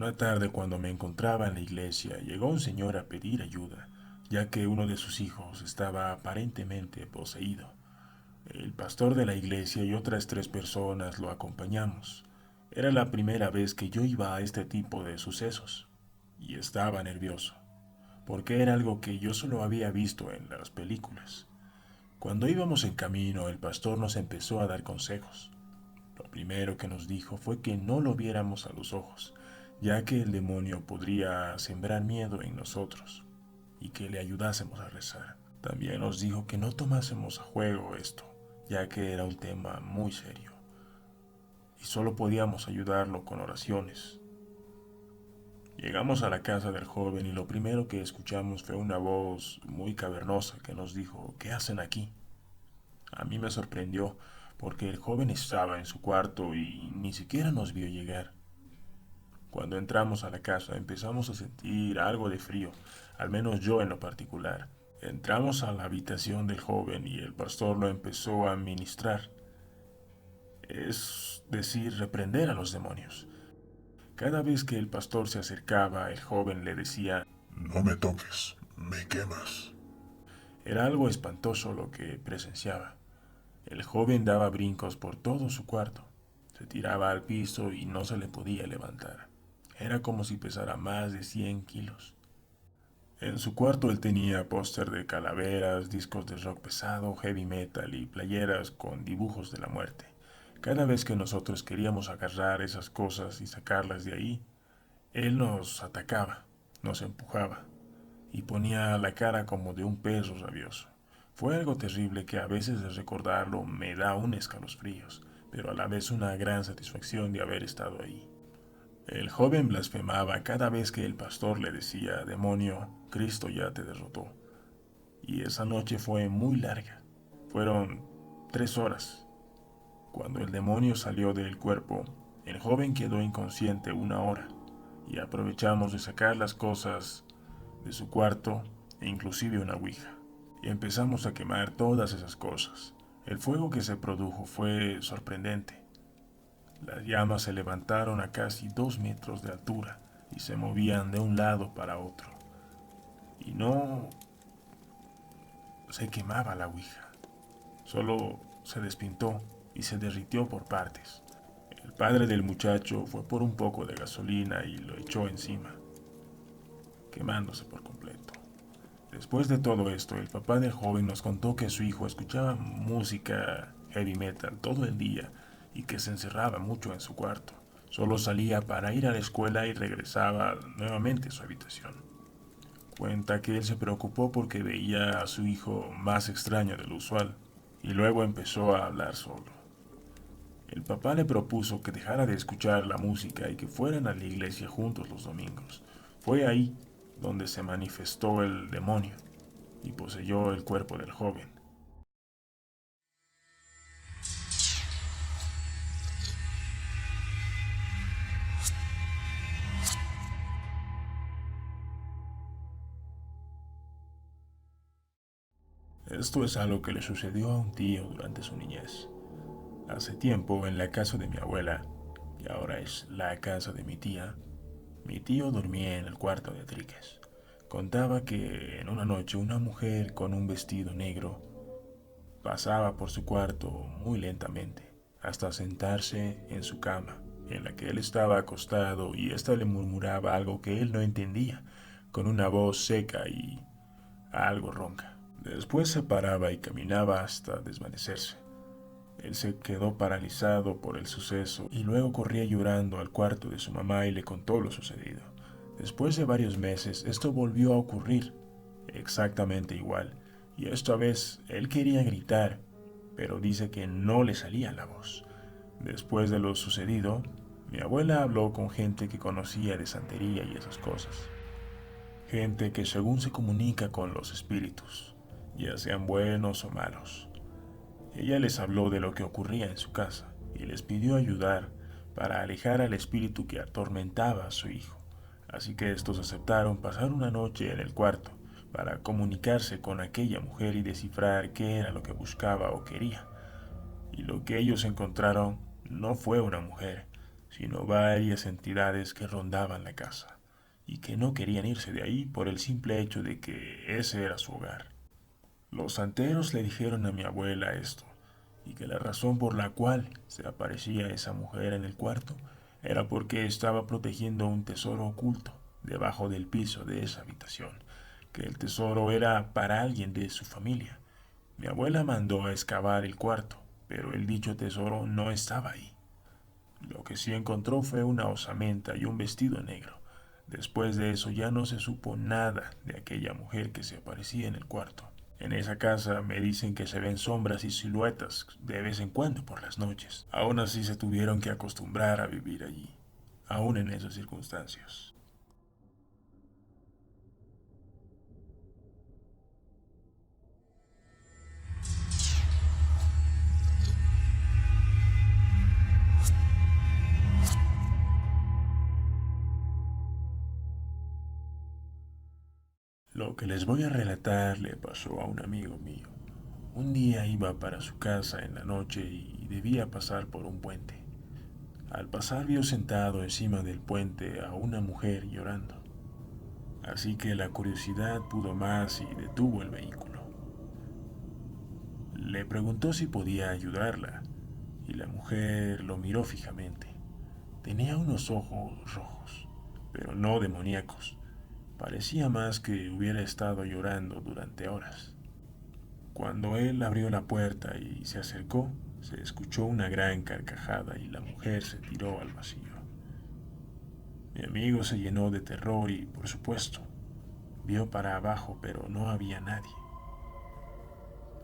Una tarde cuando me encontraba en la iglesia, llegó un señor a pedir ayuda, ya que uno de sus hijos estaba aparentemente poseído. El pastor de la iglesia y otras tres personas lo acompañamos. Era la primera vez que yo iba a este tipo de sucesos, y estaba nervioso, porque era algo que yo solo había visto en las películas. Cuando íbamos en camino, el pastor nos empezó a dar consejos. Lo primero que nos dijo fue que no lo viéramos a los ojos, ya que el demonio podría sembrar miedo en nosotros, y que le ayudásemos a rezar. También nos dijo que no tomásemos a juego esto, ya que era un tema muy serio, y solo podíamos ayudarlo con oraciones. Llegamos a la casa del joven y lo primero que escuchamos fue una voz muy cavernosa que nos dijo: ¿qué hacen aquí? A mí me sorprendió porque el joven estaba en su cuarto y ni siquiera nos vio llegar. Cuando entramos a la casa empezamos a sentir algo de frío, al menos yo en lo particular. Entramos a la habitación del joven y el pastor lo empezó a ministrar, es decir, reprender a los demonios. Cada vez que el pastor se acercaba, el joven le decía: No me toques, me quemas. era algo espantoso lo que presenciaba. El joven daba brincos por todo su cuarto. Se tiraba al piso y no se le podía levantar. Era como si pesara más de 100 kilos. En su cuarto él tenía póster de calaveras, discos de rock pesado, heavy metal y playeras con dibujos de la muerte. Cada vez que nosotros queríamos agarrar esas cosas y sacarlas de ahí, él nos atacaba, nos empujaba y ponía la cara como de un perro rabioso. Fue algo terrible que a veces de recordarlo me da un escalofríos, pero a la vez una gran satisfacción de haber estado ahí. El joven blasfemaba cada vez que el pastor le decía: demonio, Cristo ya te derrotó. Y esa noche fue muy larga. Fueron 3 horas. Cuando el demonio salió del cuerpo, el joven quedó inconsciente 1 hora y aprovechamos de sacar las cosas de su cuarto e inclusive una ouija. Y empezamos a quemar todas esas cosas. El fuego que se produjo fue sorprendente. Las llamas se levantaron a casi 2 metros de altura y se movían de un lado para otro. Y no se quemaba la ouija, solo se despintó y se derritió por partes. El padre del muchacho fue por un poco de gasolina y lo echó encima, quemándose por completo. Después de todo esto, el papá del joven nos contó que su hijo escuchaba música heavy metal todo el día y que se encerraba mucho en su cuarto. Solo salía para ir a la escuela y regresaba nuevamente a su habitación. Cuenta que él se preocupó porque veía a su hijo más extraño de lo usual y luego empezó a hablar solo. El papá le propuso que dejara de escuchar la música y que fueran a la iglesia juntos los domingos. Fue ahí donde se manifestó el demonio y poseyó el cuerpo del joven. Esto es algo que le sucedió a un tío durante su niñez. Hace tiempo, en la casa de mi abuela, que ahora es la casa de mi tío dormía en el cuarto de Atriques. Contaba que en una noche una mujer con un vestido negro pasaba por su cuarto muy lentamente, hasta sentarse en su cama, en la que él estaba acostado, y ésta le murmuraba algo que él no entendía, con una voz seca y algo ronca. Después se paraba y caminaba hasta desvanecerse. Él se quedó paralizado por el suceso y luego corría llorando al cuarto de su mamá y le contó lo sucedido. Después de varios meses, esto volvió a ocurrir, exactamente igual, y esta vez él quería gritar, pero dice que no le salía la voz. Después de lo sucedido, mi abuela habló con gente que conocía de santería y esas cosas. Gente que según se comunica con los espíritus, ya sean buenos o malos. Ella les habló de lo que ocurría en su casa y les pidió ayudar para alejar al espíritu que atormentaba a su hijo. Así que estos aceptaron pasar una noche en el cuarto para comunicarse con aquella mujer y descifrar qué era lo que buscaba o quería. Y lo que ellos encontraron no fue una mujer, sino varias entidades que rondaban la casa y que no querían irse de ahí por el simple hecho de que ese era su hogar. Los santeros le dijeron a mi abuela esto, y que la razón por la cual se aparecía esa mujer en el cuarto era porque estaba protegiendo un tesoro oculto debajo del piso de esa habitación, que el tesoro era para alguien de su familia. Mi abuela mandó a excavar el cuarto, pero el dicho tesoro no estaba ahí. Lo que sí encontró fue una osamenta y un vestido negro. Después de eso ya no se supo nada de aquella mujer que se aparecía en el cuarto. En esa casa me dicen que se ven sombras y siluetas de vez en cuando por las noches. Aún así se tuvieron que acostumbrar a vivir allí, aún en esas circunstancias. Lo que les voy a relatar le pasó a un amigo mío. Un día iba para su casa en la noche y debía pasar por un puente. Al pasar vio sentado encima del puente a una mujer llorando. Así que la curiosidad pudo más y detuvo el vehículo. Le preguntó si podía ayudarla y la mujer lo miró fijamente. Tenía unos ojos rojos, pero no demoníacos. Parecía más que hubiera estado llorando durante horas. Cuando él abrió la puerta y se acercó, se escuchó una gran carcajada y la mujer se tiró al vacío. Mi amigo se llenó de terror y, por supuesto, vio para abajo, pero no había nadie.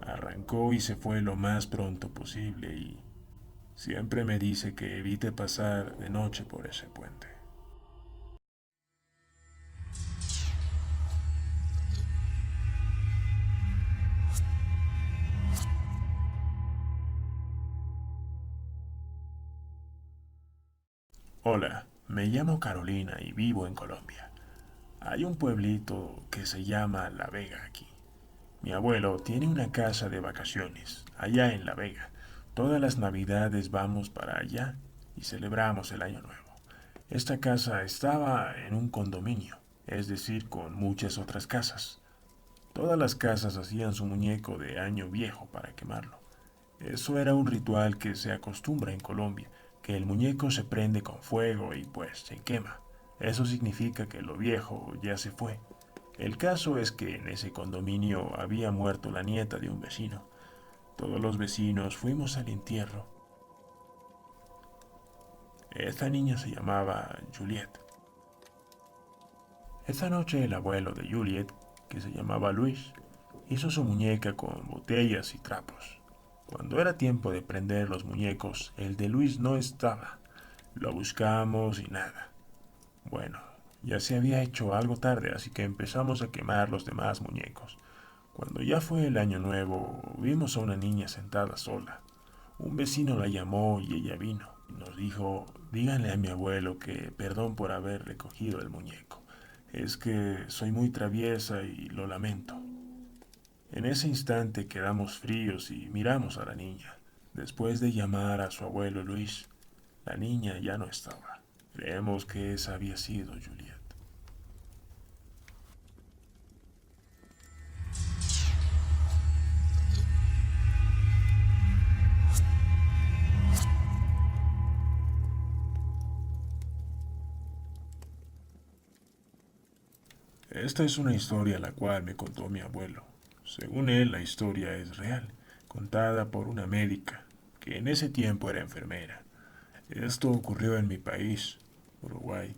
Arrancó y se fue lo más pronto posible y siempre me dice que evite pasar de noche por ese puente. Hola, me llamo Carolina y vivo en Colombia. Hay un pueblito que se llama La Vega aquí. Mi abuelo tiene una casa de vacaciones allá en La Vega. Todas las navidades vamos para allá y celebramos el año nuevo. Esta casa estaba en un condominio, es decir, con muchas otras casas. Todas las casas hacían su muñeco de año viejo para quemarlo. Eso era un ritual que se acostumbra en Colombia, que el muñeco se prende con fuego y pues se quema. Eso significa que lo viejo ya se fue. El caso es que en ese condominio había muerto la nieta de un vecino. Todos los vecinos fuimos al entierro. Esta niña se llamaba Juliet. Esa noche el abuelo de Juliet, que se llamaba Luis, hizo su muñeca con botellas y trapos. Cuando era tiempo de prender los muñecos, el de Luis no estaba. Lo buscamos y nada. Bueno, ya se había hecho algo tarde, así que empezamos a quemar los demás muñecos. Cuando ya fue el año nuevo, vimos a una niña sentada sola. Un vecino la llamó y ella vino. Nos dijo, díganle a mi abuelo que perdón por haber recogido el muñeco. Es que soy muy traviesa y lo lamento. En ese instante quedamos fríos y miramos a la niña. Después de llamar a su abuelo Luis, la niña ya no estaba. Creemos que esa había sido Juliet. Esta es una historia la cual me contó mi abuelo. Según él, la historia es real, contada por una médica, que en ese tiempo era enfermera. Esto ocurrió en mi país, Uruguay.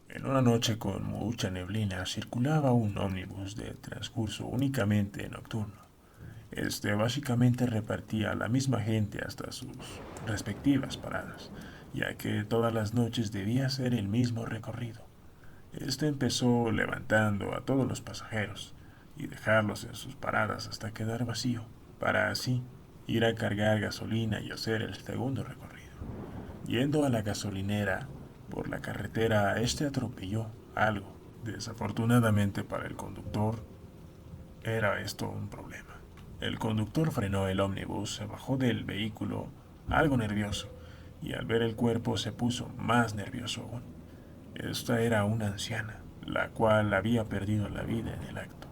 En una noche con mucha neblina circulaba un ómnibus de transcurso únicamente nocturno. Este básicamente repartía a la misma gente hasta sus respectivas paradas, ya que todas las noches debía ser el mismo recorrido. Este empezó levantando a todos los pasajeros y dejarlos en sus paradas hasta quedar vacío, para así ir a cargar gasolina y hacer el segundo recorrido. Yendo a la gasolinera por la carretera, este atropelló algo. Desafortunadamente para el conductor, era esto un problema. El conductor frenó el ómnibus, se bajó del vehículo, algo nervioso, y al ver el cuerpo se puso más nervioso aún. Esta era una anciana, la cual había perdido la vida en el acto,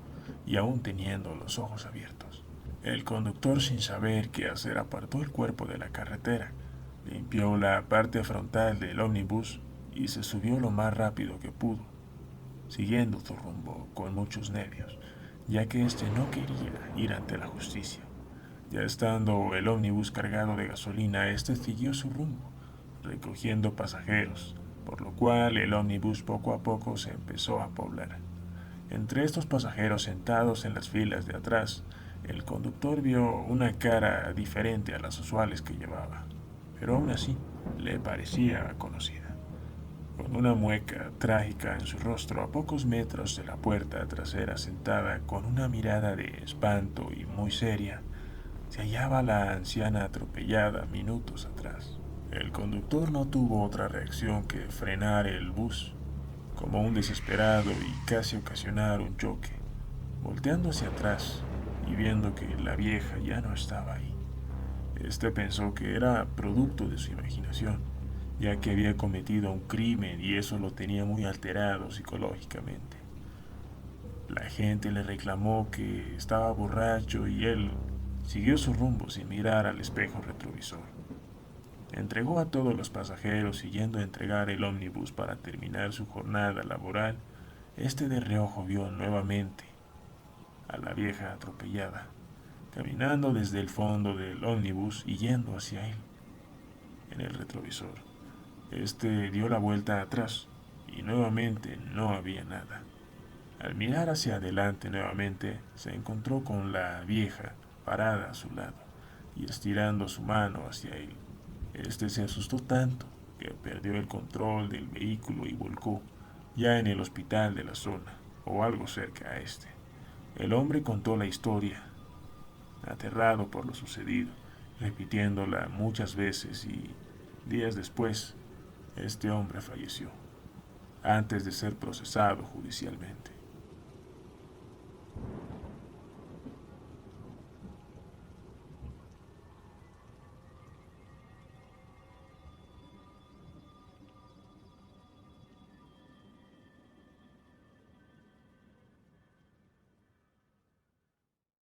y aún teniendo los ojos abiertos. El conductor, sin saber qué hacer, apartó el cuerpo de la carretera, limpió la parte frontal del ómnibus y se subió lo más rápido que pudo, siguiendo su rumbo con muchos nervios, ya que éste no quería ir ante la justicia. Ya estando el ómnibus cargado de gasolina, éste siguió su rumbo, recogiendo pasajeros, por lo cual el ómnibus poco a poco se empezó a poblar. Entre estos pasajeros sentados en las filas de atrás, el conductor vio una cara diferente a las usuales que llevaba, pero aún así le parecía conocida. Con una mueca trágica en su rostro, a pocos metros de la puerta trasera, sentada con una mirada de espanto y muy seria, se hallaba la anciana atropellada minutos atrás. El conductor no tuvo otra reacción que frenar el bus, como un desesperado y casi ocasionar un choque, volteando hacia atrás y viendo que la vieja ya no estaba ahí. Este pensó que era producto de su imaginación, ya que había cometido un crimen y eso lo tenía muy alterado psicológicamente. La gente le reclamó que estaba borracho y él siguió su rumbo sin mirar al espejo retrovisor. Entregó a todos los pasajeros y yendo a entregar el ómnibus para terminar su jornada laboral, este de reojo vio nuevamente a la vieja atropellada, caminando desde el fondo del ómnibus y yendo hacia él en el retrovisor. Este dio la vuelta atrás y nuevamente no había nada. Al mirar hacia adelante nuevamente, se encontró con la vieja parada a su lado y estirando su mano hacia él. Este se asustó tanto que perdió el control del vehículo y volcó, ya en el hospital de la zona, o algo cerca a este. El hombre contó la historia, aterrado por lo sucedido, repitiéndola muchas veces y días después, este hombre falleció, antes de ser procesado judicialmente.